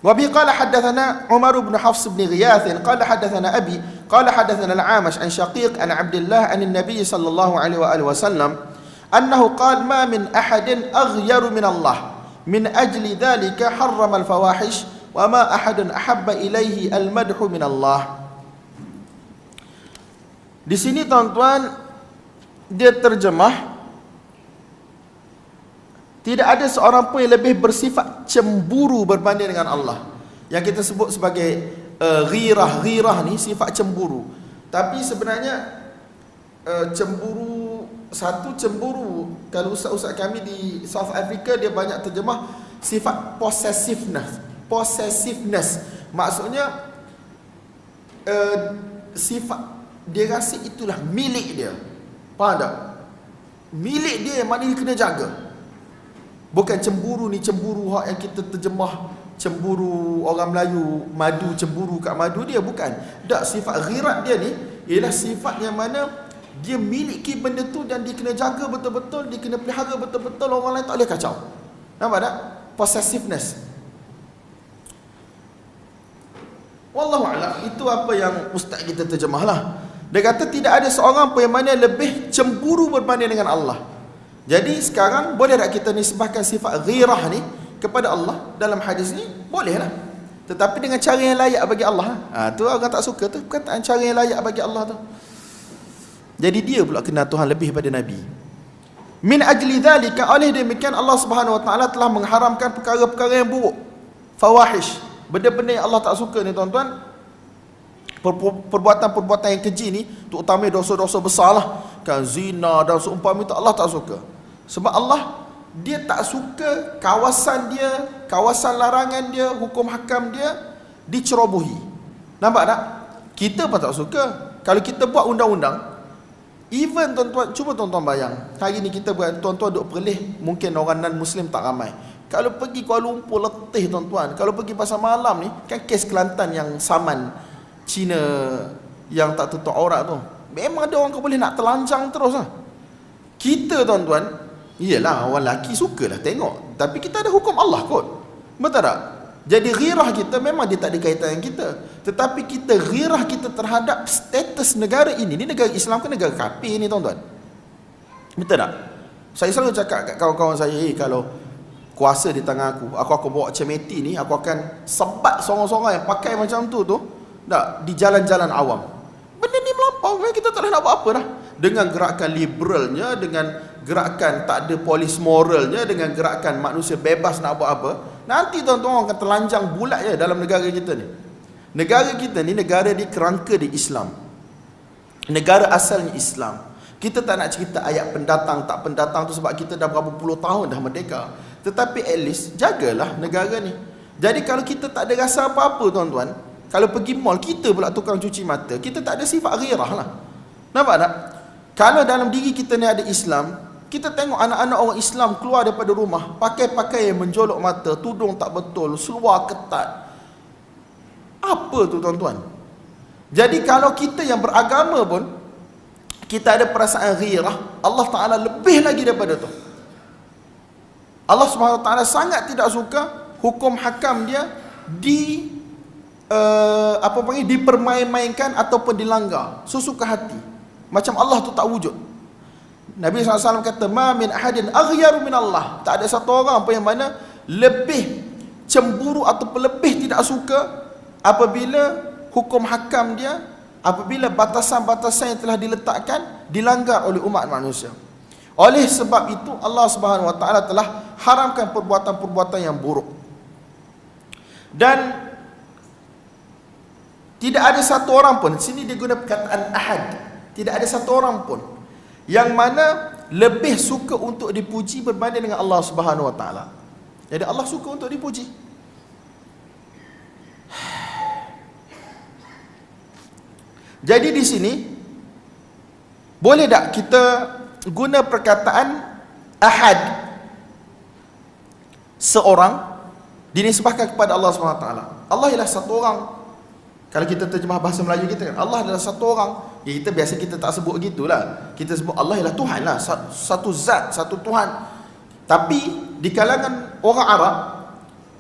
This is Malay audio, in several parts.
وبه قال حدثنا عمر بن حفص بن غياث قال حدثنا أبي قال حدثنا العامش عن شقيق عن عبد الله عن النبي صلى الله عليه وآله وسلم أنه قال ما من أحد أغير من الله من أجل ذلك حرم الفواحش وما أحد أحب إليه المدح من الله. Di sini tuan-tuan, dia terjemah, tidak ada seorang pun yang lebih bersifat cemburu berbanding dengan Allah. Yang kita sebut sebagai ghirah. Ghirah ni sifat cemburu. Tapi sebenarnya cemburu, satu cemburu, kalau ustaz-ustaz kami di South Africa, dia banyak terjemah sifat possessiveness. Possessiveness maksudnya sifat dia rasa itulah milik dia. Faham tak? Milik dia yang mana dia kena jaga. Bukan cemburu ni cemburu yang kita terjemah cemburu orang Melayu, madu, cemburu kat madu dia, bukan. Tak, sifat ghirat dia ni ialah sifat yang mana dia miliki benda tu dan dia kena jaga betul-betul, dia kena pelihara betul-betul, orang lain tak boleh kacau. Nampak tak? Possessiveness. Wallahu a'lam, itu apa yang ustaz kita terjemahlah. Dia kata tidak ada seorang pun yang mana lebih cemburu berbanding dengan Allah. Jadi sekarang boleh tak kita nisbahkan sifat ghirah ni kepada Allah dalam hadis ni? Bolehlah. Tetapi dengan cara yang layak bagi Allah. Tu orang tak suka tu, perkataan cara yang layak bagi Allah tu. Jadi dia pula kenal Tuhan lebih pada Nabi. Min ajli dhalika, oleh demikian Allah Subhanahu wa taala telah mengharamkan perkara-perkara yang buruk. Fawahish, benda-benda yang Allah tak suka ni tuan-tuan. Perbuatan-perbuatan yang keji ni, terutama dosa-dosa besar lah, kan, zina dan seumpama itu Allah tak suka. Sebab Allah, dia tak suka kawasan dia, kawasan larangan dia, hukum hakam dia dicerobohi. Nampak tak? Kita pun tak suka. Kalau kita buat undang-undang, even tuan-tuan, cuba tuan-tuan bayang, hari ni kita buat, tuan-tuan duk Perlis, mungkin orang non-Muslim tak ramai. Kalau pergi Kuala Lumpur letih tuan-tuan, kalau pergi pasar malam ni, kan kes Kelantan yang saman Cina yang tak tutup aurat tu, memang ada orang kau boleh nak telanjang terus lah. Kita tuan-tuan, iyalah orang lelaki sukalah tengok, tapi kita ada hukum Allah kot, betul tak? Jadi ghirah kita memang dia tak ada kaitan dengan kita, tetapi kita ghirah kita terhadap status negara ini negara Islam ke negara kafir ni tuan-tuan, betul tak? Saya selalu cakap kat kawan-kawan saya, kalau kuasa di tangan aku akan bawa cemeti ni, aku akan sebat sorang-sorang yang pakai macam tu tak, di jalan-jalan awam. Benda ni melampau, kita tak boleh nak buat apa dah. Dengan gerakan liberalnya, dengan gerakan tak ada polis moralnya, dengan gerakan manusia bebas nak buat apa, nanti tuan-tuan akan telanjang bulat je dalam negara kita ni. Negara kita ni negara di kerangka di Islam, negara asalnya Islam. Kita tak nak cerita ayat pendatang tak pendatang tu, sebab kita dah berapa puluh tahun dah merdeka. Tetapi at least jagalah negara ni. Jadi kalau kita tak ada rasa apa-apa tuan-tuan, kalau pergi mall, kita pula tukang cuci mata, kita tak ada sifat ghirah lah. Nampak tak? Kalau dalam diri kita ni ada Islam, kita tengok anak-anak orang Islam keluar daripada rumah, pakai pakaian menjolok mata, tudung tak betul, seluar ketat. Apa tu tuan-tuan? Jadi kalau kita yang beragama pun, kita ada perasaan ghirah, Allah Ta'ala lebih lagi daripada tu. Allah Subhanahu Wa Ta'ala sangat tidak suka hukum hakam dia dipermain-mainkan ataupun dilanggar sesuka hati, macam Allah tu tak wujud. Nabi SAW kata, ma min ahadin aghyaru min Allah, tak ada satu orang pun yang mana lebih cemburu ataupun lebih tidak suka apabila hukum hakam dia, apabila batasan-batasan yang telah diletakkan dilanggar oleh umat manusia. Oleh sebab itu Allah Subhanahu Wa Taala telah haramkan perbuatan-perbuatan yang buruk. Dan tidak ada satu orang pun, sini dia guna perkataan ahad, tidak ada satu orang pun yang mana lebih suka untuk dipuji berbanding dengan Allah Subhanahu Wa Taala. Jadi Allah suka untuk dipuji. Jadi di sini boleh tak kita guna perkataan ahad, seorang, dinisbahkan kepada Allah Subhanahu Wa Taala? Allah ialah satu orang. Kalau kita terjemah bahasa Melayu kita kan, Allah adalah satu orang. Ya, kita biasa kita tak sebut gitulah. Kita sebut Allah ialah Tuhan lah, satu zat, satu Tuhan. Tapi di kalangan orang Arab,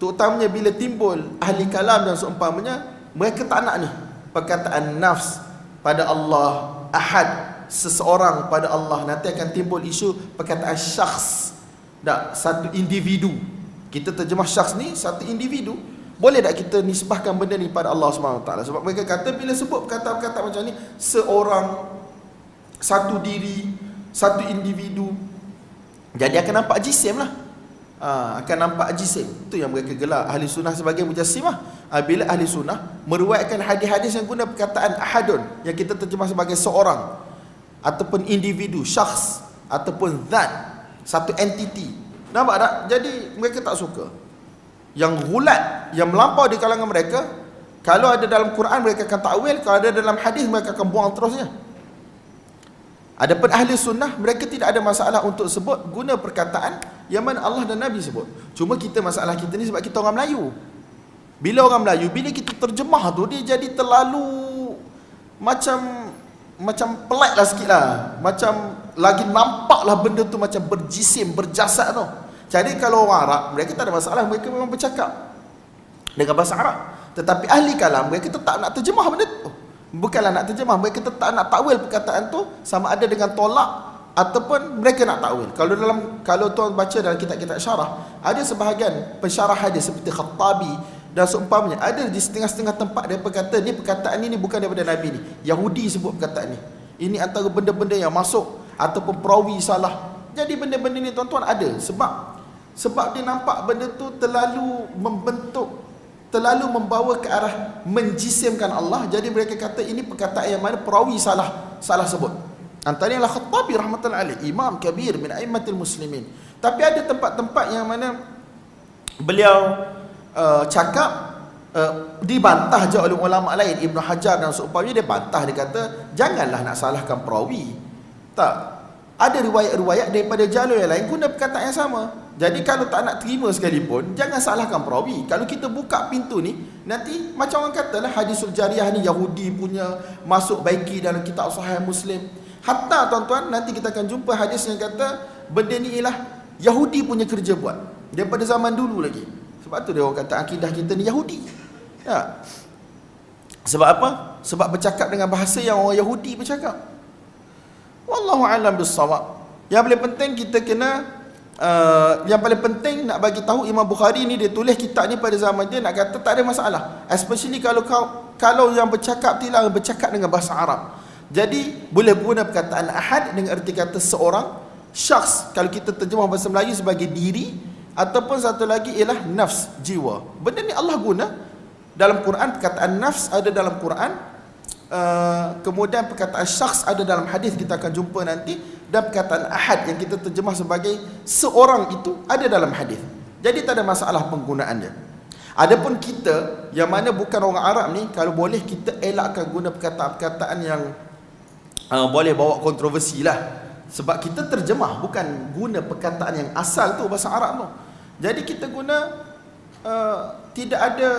terutamanya bila timbul ahli kalam dan seumpamanya, mereka tak nak ni perkataan nafs pada Allah, ahad, seseorang pada Allah. Nanti akan timbul isu perkataan syakhs, tak, satu individu. Kita terjemah syakhs ni satu individu. Boleh tak kita nisbahkan benda ni pada Allah SWT? Sebab mereka kata bila sebut perkataan-perkataan macam ni, seorang, satu diri, satu individu, jadi akan nampak jisim lah. Akan nampak jisim. Itu yang mereka gelar ahli sunnah sebagai mujassimah. Bila ahli sunnah meruaikan hadis-hadis yang guna perkataan ahadun, yang kita terjemah sebagai seorang, ataupun individu, syakhs, ataupun zat, satu entiti. Nampak tak? Jadi mereka tak suka. Yang gulat, yang melampau di kalangan mereka, kalau ada dalam Quran mereka akan takwil, kalau ada dalam hadis mereka akan buang terusnya. Adapun ahli sunnah, mereka tidak ada masalah untuk sebut guna perkataan yang mana Allah dan Nabi sebut. Cuma kita, masalah kita ni sebab kita orang Melayu. Bila orang Melayu, bila kita terjemah tu, dia jadi terlalu macam pelik lah sikit lah. Macam lagi nampak lah benda tu macam berjisim, berjasad tu. Jadi kalau orang Arab, mereka tak ada masalah, mereka memang bercakap dengan bahasa Arab. Tetapi ahli kalam, mereka tetap nak terjemah benda tu. Bukanlah nak terjemah, mereka tetap nak takwil perkataan tu, sama ada dengan tolak ataupun mereka nak takwil. Kalau tuan baca dalam kitab-kitab syarah, ada sebahagian pensyarah hadis seperti Khattabi dan seumpamanya, ada di setengah-setengah tempat dia berkata ni perkataan ni bukan daripada Nabi ni, Yahudi sebut perkataan ni. Ini antara benda-benda yang masuk, ataupun perawi salah. Jadi benda-benda ni tuan-tuan ada sebab dia nampak benda tu terlalu membentuk, terlalu membawa ke arah menjisimkan Allah. Jadi mereka kata ini perkataan yang mana perawi salah sebut. Antaranya Khattabi rahmatullahi alaih, imam kabir min a'immatil muslimin. Tapi ada tempat-tempat yang mana beliau cakap dibantah je oleh ulama lain. Ibn Hajar dan seumpamanya, dia bantah, dia kata janganlah nak salahkan perawi. Tak, ada riwayat-riwayat daripada jalur yang lain guna perkataan yang sama. Jadi kalau tak nak terima sekalipun, jangan salahkan perawi. Kalau kita buka pintu ni, nanti macam orang katalah hadisul jariyah ni Yahudi punya, masuk baiki dalam kitab Sahih Muslim. Hatta tuan-tuan, nanti kita akan jumpa hadis yang kata benda ni ialah Yahudi punya kerja buat daripada zaman dulu lagi. Sebab tu dia orang kata akidah kita ni Yahudi. Ya. Sebab apa? Sebab bercakap dengan bahasa yang orang Yahudi bercakap. Wallahu a'lam bissawab. Yang paling penting kita kena yang paling penting nak bagi tahu, Imam Bukhari ni dia tulis kitab ni pada zaman dia, nak kata tak ada masalah. Especially kalau yang bercakap tilang bercakap dengan bahasa Arab. Jadi boleh guna perkataan ahad dengan erti kata seorang, syakhs kalau kita terjemah bahasa Melayu sebagai diri, ataupun satu lagi ialah nafs, jiwa. Benda ni Allah guna dalam Quran. Perkataan nafs ada dalam Quran, kemudian perkataan syakhs ada dalam hadis, kita akan jumpa nanti. Dan perkataan ahad yang kita terjemah sebagai seorang itu ada dalam hadis. Jadi tak ada masalah penggunaannya. Adapun kita yang mana bukan orang Arab ni, kalau boleh kita elakkan guna perkataan-perkataan yang boleh bawa kontroversi lah. Sebab kita terjemah, bukan guna perkataan yang asal tu bahasa Arab tu. Jadi kita guna tidak ada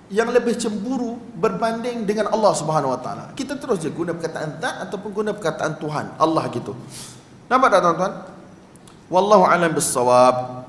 yang lebih cemburu berbanding dengan Allah Subhanahu Wa Taala. Kita terus je guna perkataan zat ataupun guna perkataan Tuhan, Allah gitu. Nampak tak tuan-tuan? Wallahu a'lam bissawab.